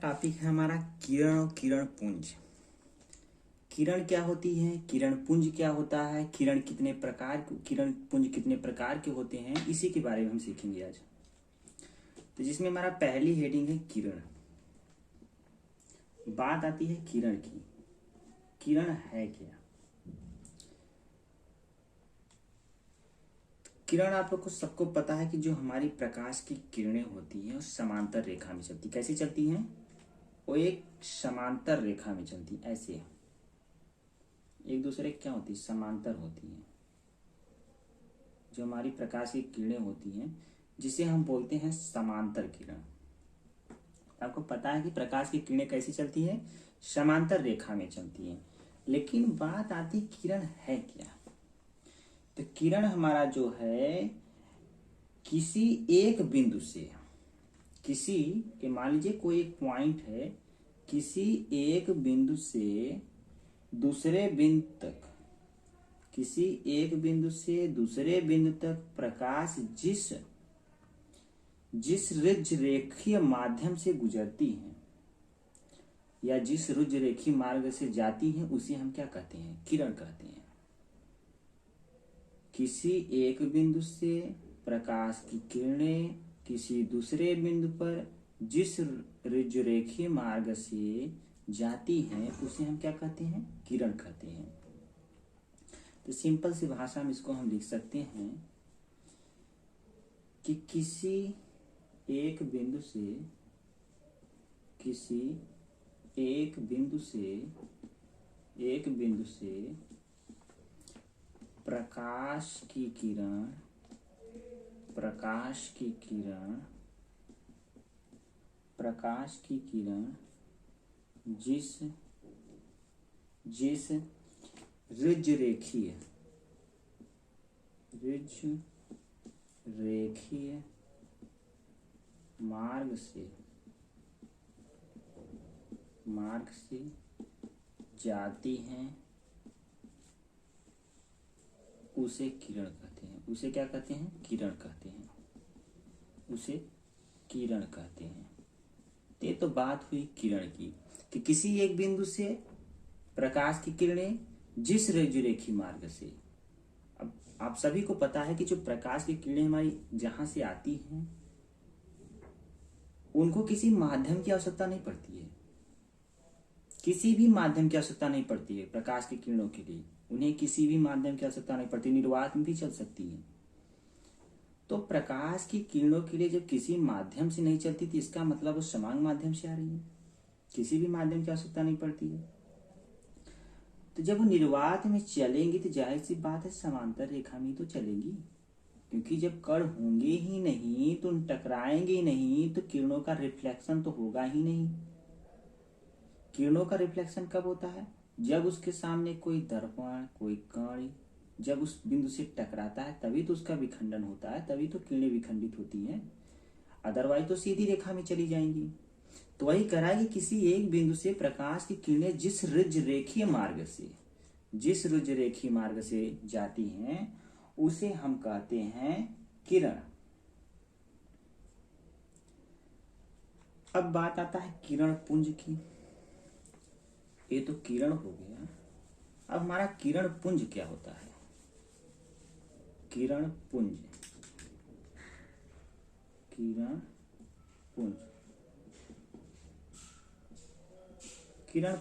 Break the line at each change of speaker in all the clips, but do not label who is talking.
Topic है हमारा किरण और किरण पुंज। किरण क्या होती है, किरण पुंज क्या होता है, किरण पुंज कितने प्रकार के होते हैं, इसी के बारे में हम सीखेंगे आज। तो जिसमें हमारा पहली हेडिंग है किरण। बात आती है किरण की। किरण है क्या? किरण आप लोग को सबको पता है कि जो हमारी प्रकाश की किरणें होती हैं वो समांतर रेखा में चलती। कैसे चलती हैं? वो एक समांतर रेखा में चलती, ऐसे एक दूसरे क्या होती, समांतर होती हैं। जो हमारी प्रकाश की किरणें होती हैं जिसे हम बोलते हैं समांतर किरण। आपको पता है कि प्रकाश की किरणें कैसी चलती हैं? समांतर रेखा में चलती हैं। लेकिन बात आती किरण है क्या? तो किरण हमारा जो है किसी एक बिंदु से, किसी के मान लीजिए कोई एक पॉइंट है, किसी एक बिंदु से दूसरे बिंदु तक, किसी एक बिंदु से दूसरे बिंदु तक प्रकाश जिस रुज रेखीय माध्यम से गुजरती है या जिस रुज रेखीय मार्ग से जाती है उसे हम क्या कहते हैं? किरण कहते हैं। किसी एक बिंदु से प्रकाश की किरणें किसी दूसरे बिंदु पर जिस रुज रेखीय मार्ग से जाती हैं उसे हम क्या कहते हैं? किरण कहते हैं। तो सिंपल सी भाषा में इसको हम लिख सकते हैं कि किसी एक बिंदु से प्रकाश की किरण जिस रुज रेखीय मार्ग से जाती हैं उसे किरण कहते हैं। उसे क्या कहते हैं? किरण कहते हैं। उसे किरण कहते हैं। ये तो बात हुई किरण की कि किसी एक बिंदु से प्रकाश की किरणें जिस रुज रेखीय मार्ग से। अब आप सभी को पता है कि जो प्रकाश की किरणें हमारी जहां से आती हैं उनको किसी माध्यम की आवश्यकता नहीं पड़ती है। किसी भी माध्यम की आवश्यकता नहीं पड़ती है प्रकाश की किरणों के लिए। उन्हें किसी भी माध्यम की आवश्यकता नहीं पड़ती, निर्वात में भी चल सकती है। तो प्रकाश की किरणों के लिए जब किसी माध्यम से नहीं चलती थी, इसका मतलब वो समान माध्यम से आ रही है, किसी भी माध्यम की आवश्यकता नहीं पड़ती है। तो जब वो निर्वात में चलेंगी तो जाहिर सी बात है समांतर रेखा में तो चलेंगी, क्योंकि जब कण होंगे ही नहीं तो टकराएंगे ही नहीं तो किरणों का रिफ्लेक्शन तो होगा ही नहीं। किरणों का रिफ्लेक्शन कब होता है? जब उसके सामने कोई दर्पण, कोई कण जब उस बिंदु से टकराता है तभी तो उसका विखंडन होता है, तभी तो किरणें विखंडित होती हैं। अदरवाइज तो सीधी रेखा में चली जाएंगी। तो वही करा कि किसी एक बिंदु से प्रकाश की किरणें जिस रुज रेखीय मार्ग से जाती हैं उसे हम कहते हैं किरण। अब बात आता है किरण पुंज की। ये तो किरण हो गया। अब हमारा किरण पुंज क्या होता है? किरण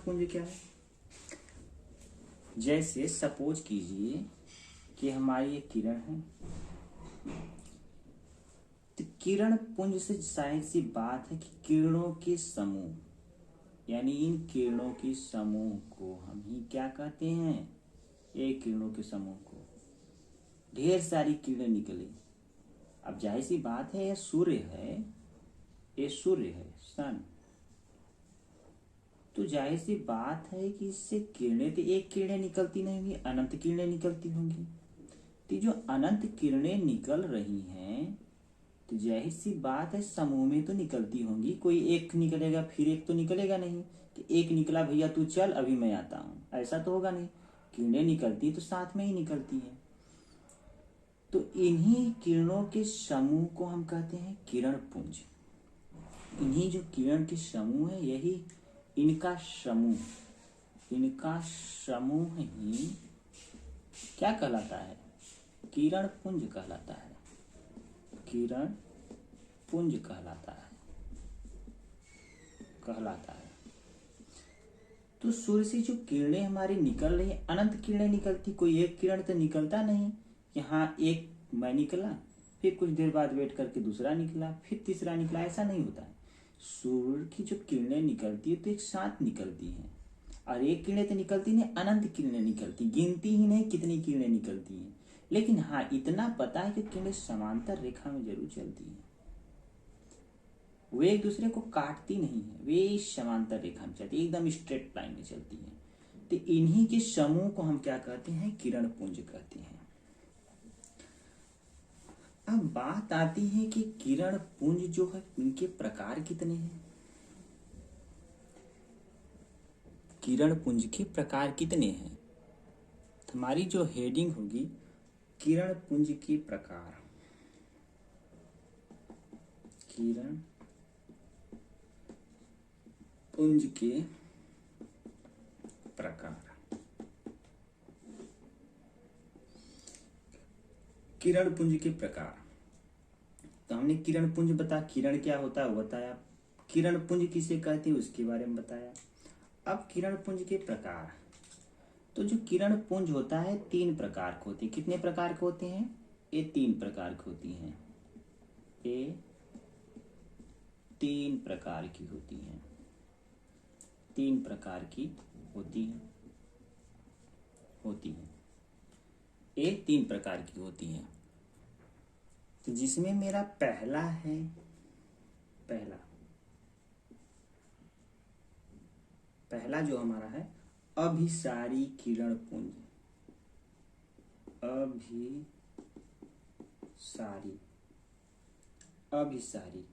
पुंज क्या है? जैसे सपोज कीजिए कि हमारी ये किरण है, तो किरण पुंज से जाहिर सी बात है कि किरणों के समूह, यानी इन किरणों के समूह को हम ही क्या कहते हैं? एक किरणों के समूह को। ढेर सारी किरणें निकले। अब जाहिर सी बात है ये सूर्य है सन। तो जाहिर सी बात है कि इससे किरणें तो एक किरणें निकलती नहीं होंगी, अनंत किरणें निकलती होंगी। तो जो अनंत किरणें निकल रही हैं तो जाहिर सी बात है समूह में तो निकलती होंगी। कोई एक निकलेगा फिर एक तो निकलेगा नहीं कि एक निकला भैया तू चल अभी मैं आता हूं, ऐसा तो होगा नहीं। किरणें निकलती तो साथ में ही निकलती है। तो इन्हीं किरणों के समूह को हम कहते हैं किरण पुंज। इन्हीं जो किरण के समूह है, यही इनका समूह ही क्या कहलाता है? किरण पुंज कहलाता है। किरण पुंज कहलाता है। तो सूर्य से जो किरणें हमारी निकल रही है, अनंत किरणें निकलती, कोई एक किरण तो निकलता नहीं कि हाँ एक मैं निकला, फिर कुछ देर बाद वेट करके दूसरा निकला, फिर तीसरा निकला, ऐसा नहीं होता है। सूर्य की जो किरणें निकलती है तो एक साथ निकलती हैं, और एक किरणें तो निकलती नहीं, अनंत किरणें निकलती, गिनती ही नहीं कितनी किरणें निकलती हैं। लेकिन हाँ इतना पता है कि किरणें समांतर रेखा में जरूर चलती हैं, वे एक दूसरे को काटती नहीं है, वे समांतर रेखा में चलती है, एकदम स्ट्रेट लाइन में चलती है। तो इन्हीं के समूह को हम क्या कहते हैं? किरण पुंज कहते हैं। अब बात आती है कि किरण पुंज जो है इनके प्रकार कितने हैं? किरण पुंज के प्रकार कितने हैं? हमारी जो हेडिंग होगी किरण पुंज के प्रकार। किरण पुंज के प्रकार। किरण पुंज के प्रकार, तो हमने किरण पुंज बता, किरण क्या होता है वो बताया, किरण पुंज किसे कहते हैं उसके बारे में बताया। अब किरण पुंज के प्रकार, तो जो किरण पुंज होता है 3 प्रकार के होते हैं। कितने प्रकार के होते हैं? ये 3 प्रकार की होती हैं। ये 3 प्रकार की होती हैं। 3 प्रकार की होती हैं। ये 3 प्रकार की होती हैं। तो जिसमें मेरा पहला है, पहला जो हमारा है अभिसारी किरण पुंज। अभिसारी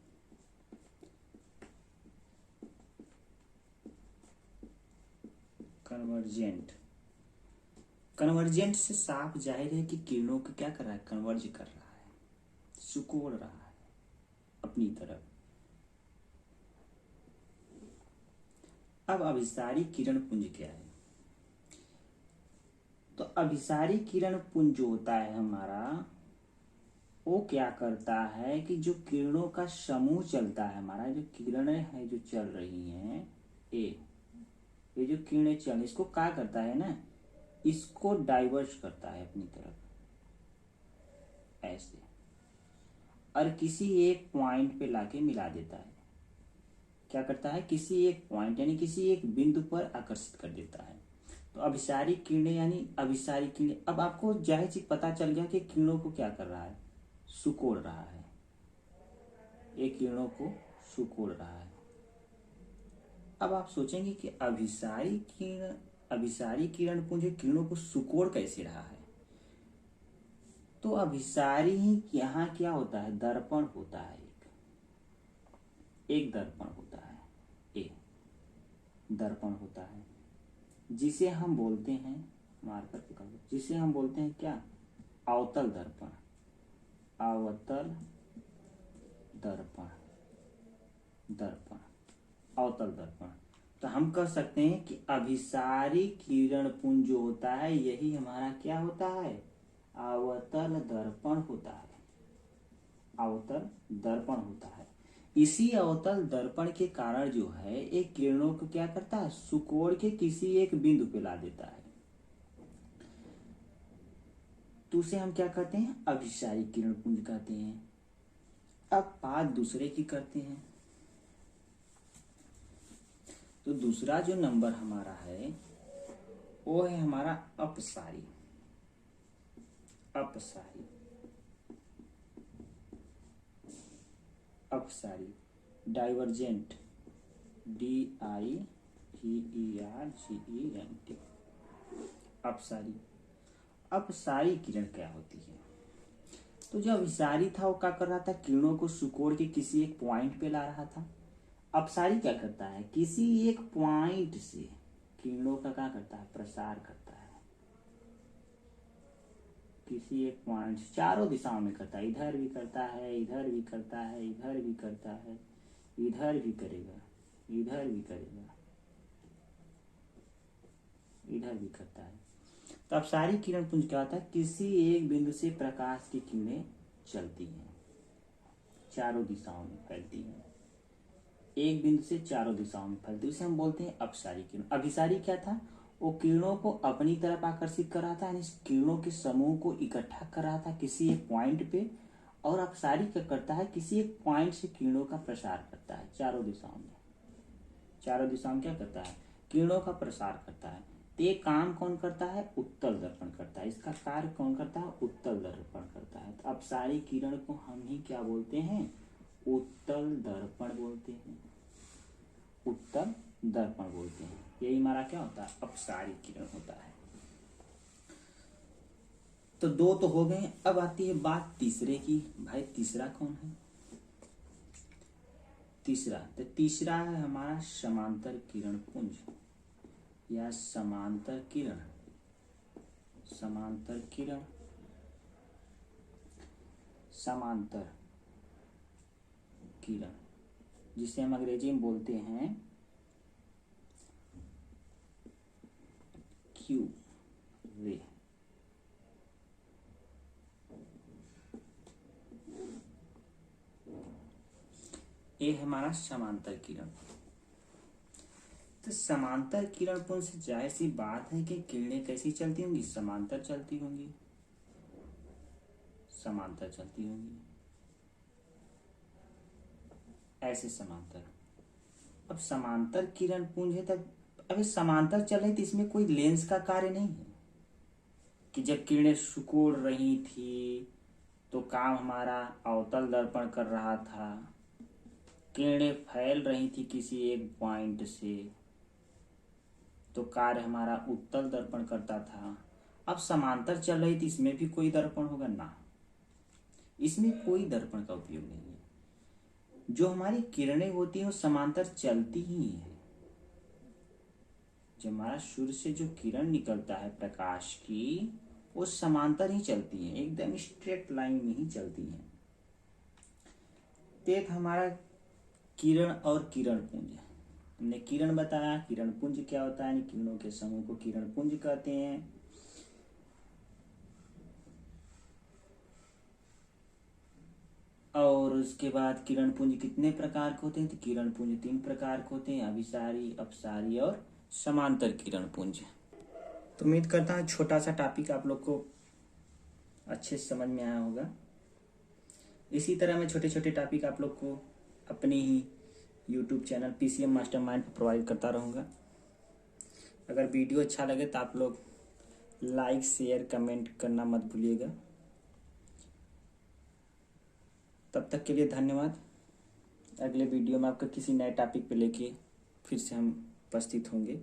कन्वर्जेंट से साफ जाहिर है कि किरणों को क्या कर रहा है? कन्वर्ज कर रहा है, सुकोड़ रहा है अपनी तरफ। अब अभिसारी किरण पुंज क्या है? तो अभिसारी किरण पुंज जो होता है हमारा, वो क्या करता है कि जो किरणों का समूह चलता है, हमारा जो किरणें हैं जो चल रही हैं, ये जो किरणें चल, इसको क्या करता है ना, इसको डाइवर्स करता है अपनी तरफ ऐसे, और किसी एक पॉइंट पे लाके मिला देता है। क्या करता है? किसी एक पॉइंट यानी किसी एक बिंदु पर आकर्षित कर देता है। तो अभिसारी किरणें यानी अभिसारी किरणें, अब आपको जाहिर चीज पता चल गया कि किरणों को क्या कर रहा है? सुकोड़ रहा है। एक किरणों को सुकोड़ रहा है। अब आप सोचेंगे कि अभिसारी किरण पुंज किरणों को सुकोड़ कैसे रहा है? तो अभिसारी ही यहाँ क्या होता है? दर्पण होता है। एक दर्पण होता है, दर्पण होता है, जिसे हम बोलते हैं, मार्कर पकड़ लो, जिसे हम बोलते हैं क्या? अवतल दर्पण। अवतल दर्पण, अवतल दर्पण। तो हम कह सकते हैं कि अभिसारी किरण पुंज जो होता है यही हमारा क्या होता है? अवतल दर्पण होता है। अवतल दर्पण होता है। इसी अवतल दर्पण के कारण जो है एक किरणों को क्या करता है? सुकोड़ के किसी एक बिंदु पे ला देता है। तो उसे हम क्या कहते हैं? अभिसारी किरण पुंज कहते हैं। अब बात दूसरे की करते हैं। तो दूसरा जो नंबर हमारा है वो है हमारा अपसारी। अपसारी, डाइवर्जेंट, DIVERGENT। अपसारी। अपसारी किरण क्या होती है? तो जो अभिसारी था वो क्या कर रहा था? किरणों को सुकोड़ के किसी एक पॉइंट पे ला रहा था। अपसारी क्या करता है? किसी एक पॉइंट से किरणों का क्या करता है? प्रसार करता है। किसी एक पॉइंट चारों दिशाओं में करता है, इधर भी करता है, इधर भी करता है, इधर भी करता है, इधर भी करेगा, इधर भी करेगा, इधर भी करता है। तो अपसारी किरण पुंज क्या होता है? किसी एक बिंदु से प्रकाश की किरणें चलती हैं, चारों दिशाओं में फैलती हैं। एक बिंदु से चारों दिशाओं में फैलती है, उसे हम बोलते हैं अपसारी किरण। अभिसारी क्या था? वो किरणों को अपनी तरफ आकर्षित कर रहा था, यानी किरणों के समूह को इकट्ठा कर रहा था किसी एक पॉइंट पे। और अपसारी क्या करता है? किसी एक पॉइंट से किरणों का प्रसार करता है चारों दिशाओं में। चारों दिशाओं में क्या करता है? किरणों का प्रसार करता है। तो ये काम कौन करता है? उत्तल दर्पण करता है। इसका कार्य कौन करता है? उत्तल दर्पण करता है। तो अपसारी किरण को हम ही क्या बोलते हैं? उत्तल दर्पण बोलते हैं, उत्तल दर्पण बोलते हैं। यही हमारा क्या होता है? अपसारी किरण होता है। तो दो तो हो गए। अब आती है बात तीसरे की। भाई तीसरा कौन है? तीसरा, तो तीसरा है हमारा समांतर किरण पुंज या समांतर किरण। समांतर किरण, समांतर किरण, जिसे हम अंग्रेजी में बोलते हैं क्यू रे। ये हमारा समांतर किरण। तो समांतर किरण पुंज से जाहिर सी बात है कि किरणें कैसी चलती होंगी? समांतर चलती होंगी, समांतर चलती होंगी, ऐसे समांतर। अब समांतर किरण पुंज है, तब अभी समांतर चल रही थी, इसमें कोई लेंस का कार्य नहीं है कि जब किरणें सिकुड़ रही थी तो काम हमारा अवतल दर्पण कर रहा था, किरणें फैल रही थी किसी एक पॉइंट से तो कार्य हमारा उत्तल दर्पण करता था। अब समांतर चल रही थी, इसमें भी कोई दर्पण होगा ना? इसमें कोई दर्पण का उपयोग नहीं है। जो हमारी किरणें होती हैं वो समांतर चलती ही है। जो हमारा सूर्य से जो किरण निकलता है प्रकाश की, वो समांतर ही चलती है, एकदम स्ट्रेट लाइन में ही चलती है। एक हमारा किरण और किरण पुंज। हमने किरण बताया, किरण पुंज क्या होता है? किरणों के समूह को किरण पुंज कहते हैं। और उसके बाद किरण पुंज कितने प्रकार के होते हैं? तो किरण पुंज 3 प्रकार के होते हैं, अभिसारी, अपसारी और समांतर किरण पुंज। तो उम्मीद करता हूँ छोटा सा टॉपिक आप लोग को अच्छे से समझ में आया होगा। इसी तरह मैं छोटे छोटे टॉपिक आप लोग को अपने ही यूट्यूब चैनल PCM मास्टरमाइंड पर प्रोवाइड करता रहूँगा। अगर वीडियो अच्छा लगे तो आप लोग लाइक, शेयर, कमेंट करना मत भूलिएगा। तब तक के लिए धन्यवाद। अगले वीडियो में आपका किसी नए टॉपिक पे लेके फिर से हम उपस्थित होंगे।